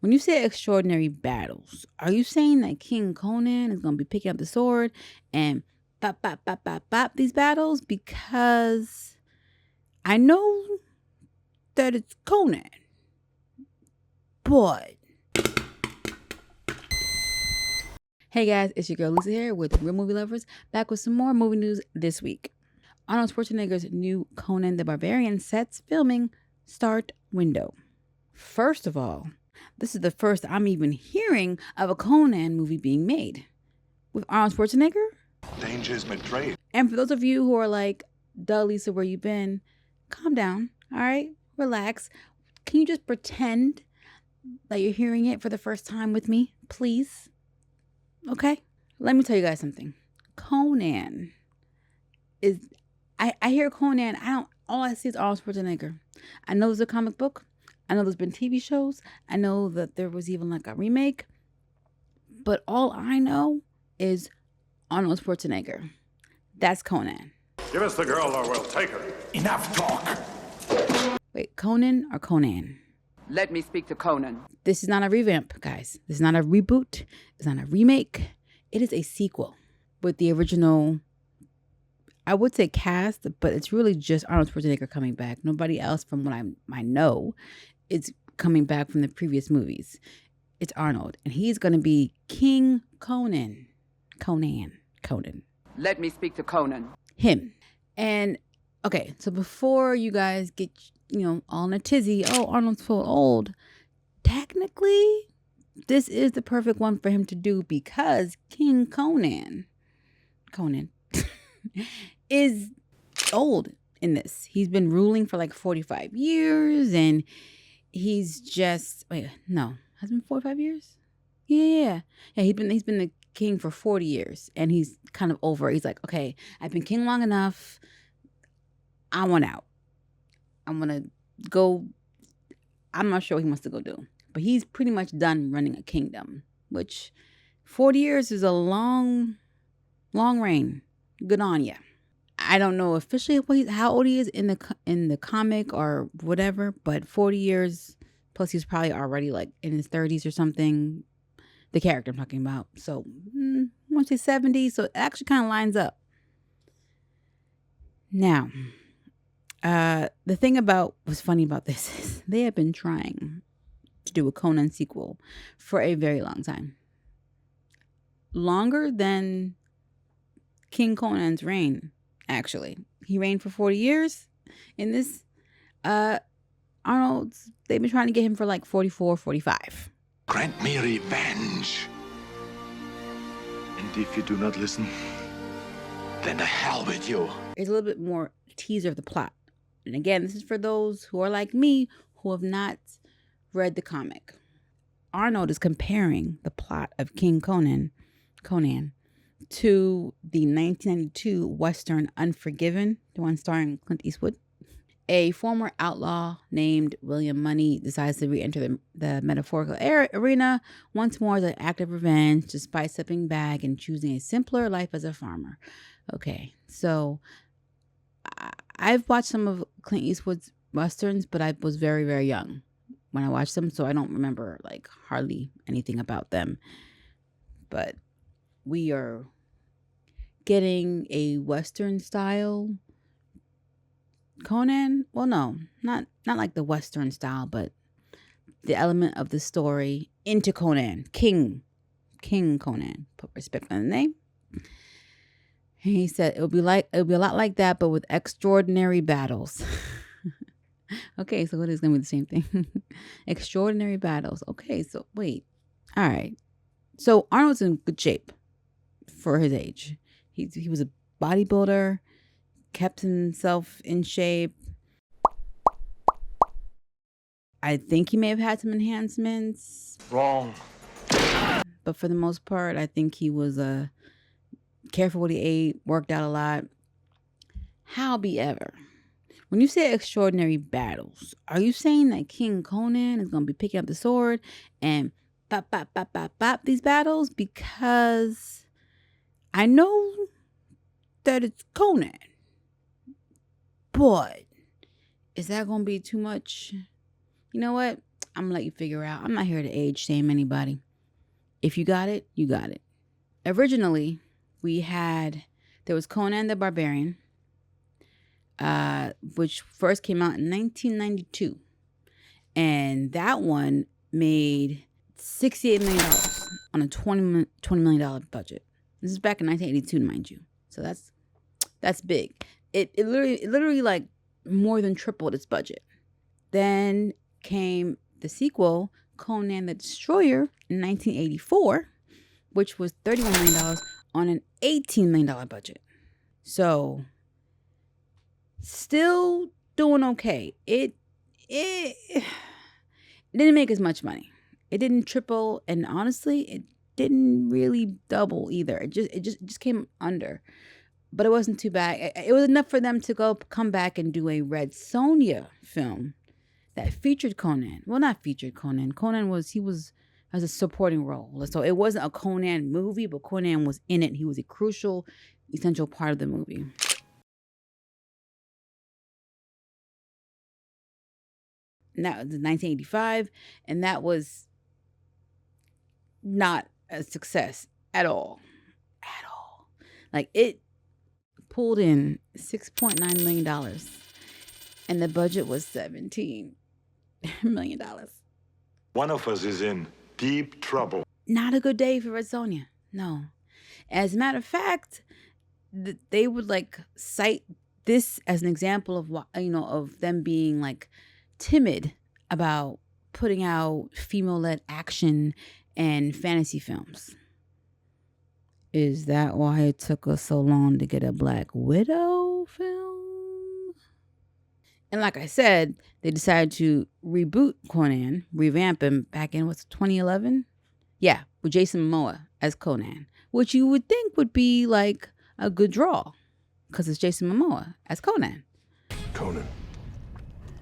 When you say extraordinary battles, are you saying that King Conan is going to be picking up the sword and bop, bop, bop, bop, bop these battles? Because I know that it's Conan, but... Hey guys, it's your girl Lisa here with Real Movie Lovers, back with some more movie news this week. Arnold Schwarzenegger's new Conan the Barbarian sets filming start window. First of all, this is the first I'm even hearing of a Conan movie being made with Arnold Schwarzenegger. Danger's Madrid. And for those of you who are like, duh, Lisa, where you been? Calm down, all right? Relax. Can you just pretend that you're hearing it for the first time with me, please? Okay? Let me tell you guys something. Conan is... I hear Conan, all I see is Arnold Schwarzenegger. I know there's a comic book. I know there's been TV shows. I know that there was even like a remake. But all I know is Arnold Schwarzenegger. That's Conan. Give us the girl or we'll take her. Enough talk. Wait, Conan or Conan? Let me speak to Conan. This is not a revamp, guys. This is not a reboot. It's not a remake. It is a sequel with the original, I would say cast, but it's really just Arnold Schwarzenegger coming back. Nobody else from what I know is coming back from the previous movies. It's Arnold, and he's going to be King Conan. Conan. Let me speak to Conan. Him. And, okay, so before you guys get, all in a tizzy, oh, Arnold's so old. Technically, this is the perfect one for him to do because King Conan is old in this. He's been ruling for like 45 years and he's just, has it been 45 years? Yeah. He's been the king for 40 years and he's kind of over. He's like, okay, I've been king long enough. I want out. I want to go. I'm not sure what he wants to go do, but he's pretty much done running a kingdom, which 40 years is a long reign. Good on ya. I don't know officially how old he is in the comic or whatever, but 40 years plus he's probably already like in his 30s or something. The character I'm talking about. So I want to say 70. So it actually kind of lines up. Now, the thing what's funny about this is they have been trying to do a Conan sequel for a very long time. Longer than King Conan's reign, actually. He reigned for 40 years. In this, Arnold's, they've been trying to get him for like 44, 45. Grant me revenge. And if you do not listen, then to hell with you. There's a little bit more teaser of the plot. And again, this is for those who are like me, who have not read the comic. Arnold is comparing the plot of King Conan, to the 1992 Western Unforgiven, the one starring Clint Eastwood. A former outlaw named William Money decides to re-enter the metaphorical arena once more as an act of revenge, despite stepping back and choosing a simpler life as a farmer. Okay, so I've watched some of Clint Eastwood's Westerns, but I was very, very young when I watched them, so I don't remember like hardly anything about them. But we are getting a Western style Conan. Well, no, not like the Western style, but the element of the story into Conan, King Conan. Put respect on the name. And he said it'll be a lot like that, but with extraordinary battles. Okay, so it is gonna be the same thing. Extraordinary battles. Okay, so wait. All right. So Arnold's in good shape for his age. He was a bodybuilder, kept himself in shape. I think he may have had some enhancements. Wrong. But for the most part, I think he was careful what he ate, worked out a lot. However, when you say extraordinary battles, are you saying that King Conan is going to be picking up the sword and bop, bop, bop, bop, bop these battles? Because I know that it's Conan, but is that going to be too much? You know what? I'm gonna let you figure out. I'm not here to age shame anybody. If you got it, you got it. Originally, there was Conan the Barbarian, which first came out in 1992. And that one made $68 million on a $20 million budget. This is back in 1982, mind you. So that's big. It literally like more than tripled its budget. Then came the sequel, Conan the Destroyer, in 1984, which was $31 million on an $18 million budget. So still doing okay. It didn't make as much money. It didn't triple, and honestly, it didn't really double either. It just came under. But it wasn't too bad. It was enough for them to come back and do a Red Sonja film that featured Conan. Well, not featured Conan. Conan was as a supporting role. So it wasn't a Conan movie, but Conan was in it. He was a crucial, essential part of the movie. And that was 1985, and that was not a success at all. At all. Like, it pulled in $6.9 million, and the budget was $17 million. One of us is in deep trouble. Not a good day for Red Sonja. No. As a matter of fact, they would like cite this as an example of what, of them being like timid about putting out female-led action and fantasy films. Is that why it took us so long to get a Black Widow film? And like I said, they decided to reboot Conan, revamp him back in, 2011? Yeah, with Jason Momoa as Conan, which you would think would be like a good draw because it's Jason Momoa as Conan. Conan.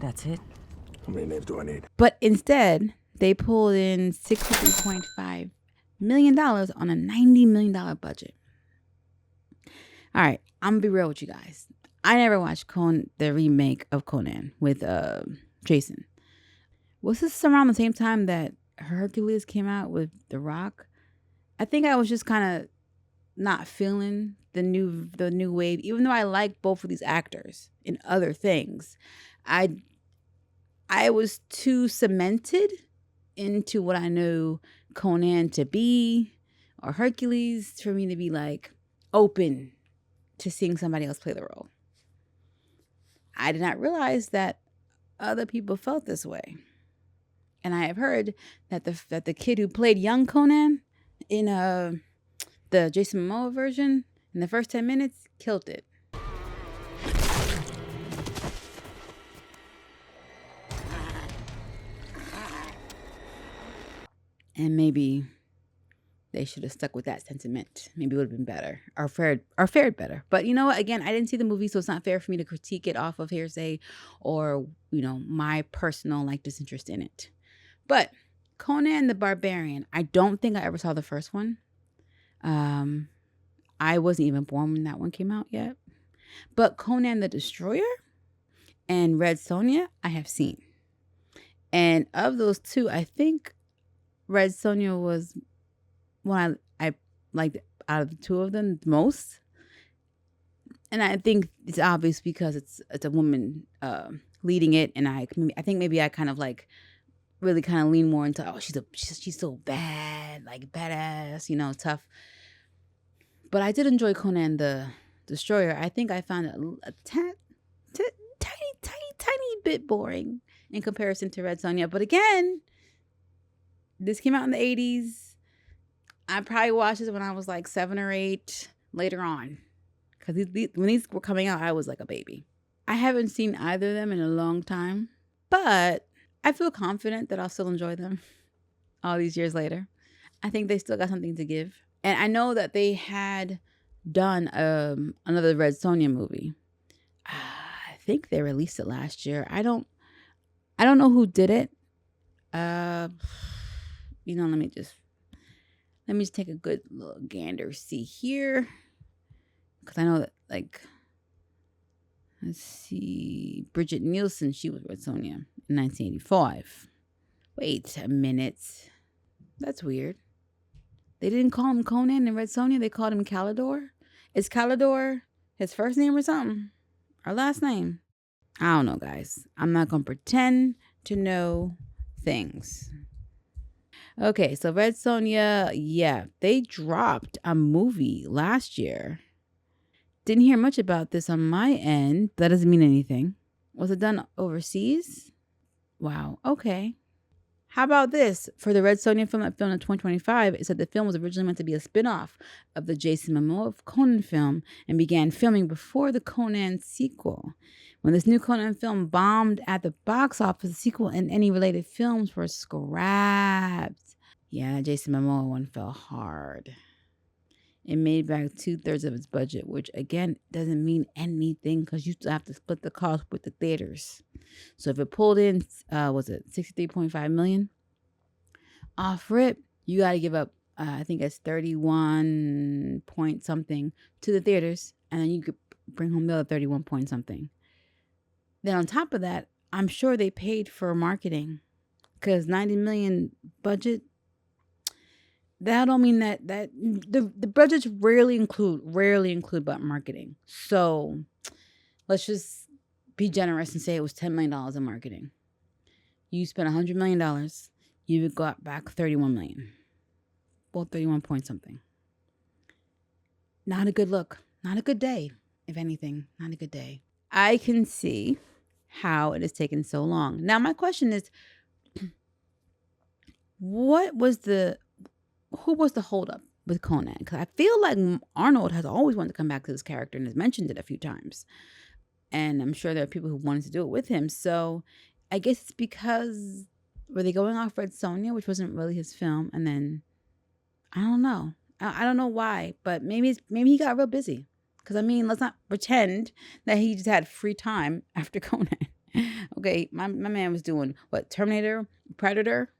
That's it? How many names do I need? But instead, they pulled in $63.5 million on a $90 million budget. All right, I'm going to be real with you guys. I never watched the remake of Conan with Jason. Was this around the same time that Hercules came out with The Rock? I think I was just kind of not feeling the new wave, even though I like both of these actors in other things. I was too cemented into what I knew Conan to be or Hercules for me to be like open to seeing somebody else play the role. I did not realize that other people felt this way. And I have heard that the kid who played young Conan in the Jason Momoa version in the first 10 minutes killed it. And maybe they should have stuck with that sentiment. Maybe it would have been better or fared better. But you know what? Again, I didn't see the movie, so it's not fair for me to critique it off of hearsay or, my personal disinterest in it. But Conan the Barbarian, I don't think I ever saw the first one. I wasn't even born when that one came out yet. But Conan the Destroyer and Red Sonja, I have seen. And of those two, I think Red Sonja was one I liked out of the two of them the most. And I think it's obvious because it's a woman leading it, and I think maybe I kind of really kind of lean more into she's so bad, badass, tough. But I did enjoy Conan the Destroyer. I think I found it a tiny bit boring in comparison to Red Sonja. But again, this came out in the 80s. I probably watched this when I was 7 or 8 later on. Because when these were coming out, I was like a baby. I haven't seen either of them in a long time. But I feel confident that I'll still enjoy them all these years later. I think they still got something to give. And I know that they had done another Red Sonja movie. I think they released it last year. I don't know who did it. Let me just take a good little gander see here. Because I know that, let's see, Bridget Nielsen, she was Red Sonja in 1985. Wait a minute. That's weird. They didn't call him Conan in Red Sonja. They called him Calidor. Is Calidor his first name or something? Or last name? I don't know, guys. I'm not going to pretend to know things. Okay, so Red Sonja, yeah, they dropped a movie last year. Didn't hear much about this on my end. That doesn't mean anything. Was it done overseas? Wow, okay. How about this? For the Red Sonja film that filmed in 2025, it said the film was originally meant to be a spin-off of the Jason Momoa Conan film and began filming before the Conan sequel. When this new Conan film bombed at the box office, the sequel and any related films were scrapped. Yeah, that Jason Momoa one fell hard. It made back 2/3 of its budget, which again doesn't mean anything because you still have to split the cost with the theaters. So if it pulled in, was it 63.5 million off rip, you got to give up, I think it's 31 point something to the theaters, and then you could bring home the other 31 point something. Then on top of that, I'm sure they paid for marketing because 90 million budget. That don't mean that the budgets rarely include but marketing. So let's just be generous and say it was $10 million in marketing. You spent $100 million, you got back 31 million. Well, 31 point something. Not a good look. Not a good day, if anything. Not a good day. I can see how it has taken so long. Now, my question is, who was the holdup with Conan? Because I feel like Arnold has always wanted to come back to this character and has mentioned it a few times. And I'm sure there are people who wanted to do it with him. So I guess it's because, were they going off Red Sonja, which wasn't really his film? And then, I don't know. I don't know why, but maybe he got real busy. Because, I mean, let's not pretend that he just had free time after Conan. Okay, my man was doing, what, Terminator, Predator?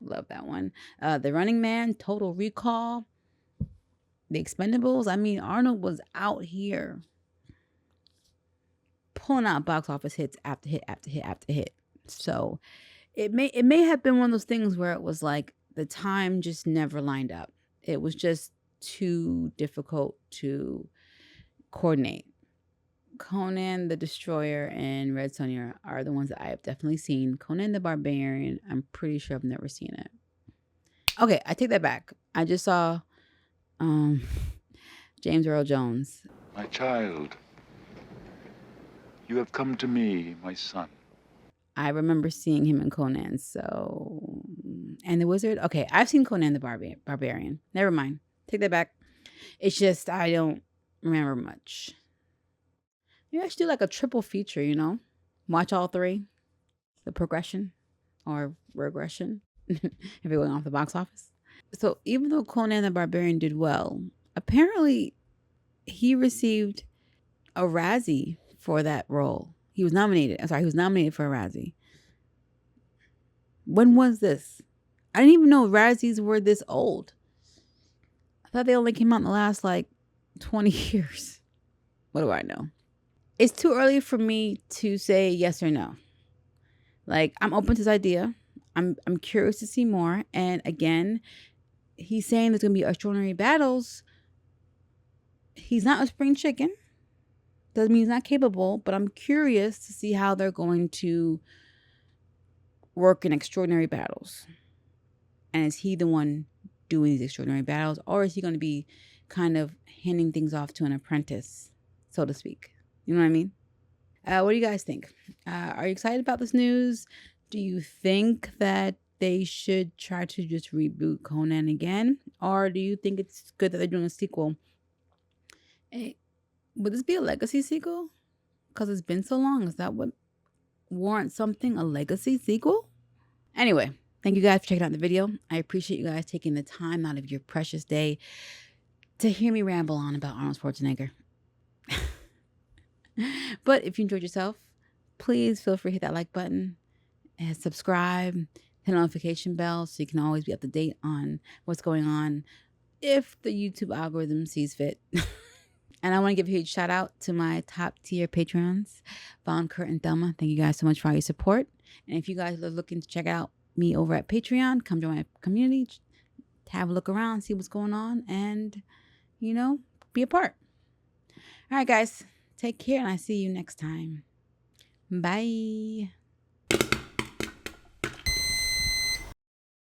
Love that one. The Running Man, Total Recall, The Expendables. I mean, Arnold was out here pulling out box office hits after hit after hit after hit. So it may have been one of those things where it was like the time just never lined up. It was just too difficult to coordinate. Conan the Destroyer and Red Sonja are the ones that I have definitely seen. Conan the Barbarian, I'm pretty sure I've never seen it. Okay, I take that back. I just saw James Earl Jones. My child, you have come to me, my son. I remember seeing him in Conan, so... And the Wizard? Okay, I've seen Conan the Barbarian. Never mind. Take that back. It's just I don't remember much. You actually do like a triple feature, you know? Watch all three. The progression or regression, if you're going off the box office. So even though Conan the Barbarian did well, apparently he received a Razzie for that role. He was nominated for a Razzie. When was this? I didn't even know Razzies were this old. I thought they only came out in the last like 20 years. What do I know? It's too early for me to say yes or no. Like, I'm open to this idea. I'm curious to see more. And again, he's saying there's going to be extraordinary battles. He's not a spring chicken. Doesn't mean he's not capable, but I'm curious to see how they're going to work in extraordinary battles. And is he the one doing these extraordinary battles? Or is he going to be kind of handing things off to an apprentice, so to speak? You know what I mean? What do you guys think? Are you excited about this news? Do you think that they should try to just reboot Conan again? Or do you think it's good that they're doing a sequel? Hey, would this be a legacy sequel? Because it's been so long. Is that what warrants something? A legacy sequel? Anyway, thank you guys for checking out the video. I appreciate you guys taking the time out of your precious day to hear me ramble on about Arnold Schwarzenegger. But if you enjoyed yourself, please feel free to hit that like button and subscribe, hit the notification bell so you can always be up to date on what's going on if the YouTube algorithm sees fit. And I want to give a huge shout out to my top tier patrons, Vaughn, Kurt, and Thelma. Thank you guys so much for all your support. And if you guys are looking to check out me over at Patreon. Come join my community. Have a look around, see what's going on, and, be a part. All right, guys. Take care, and I see you next time. Bye.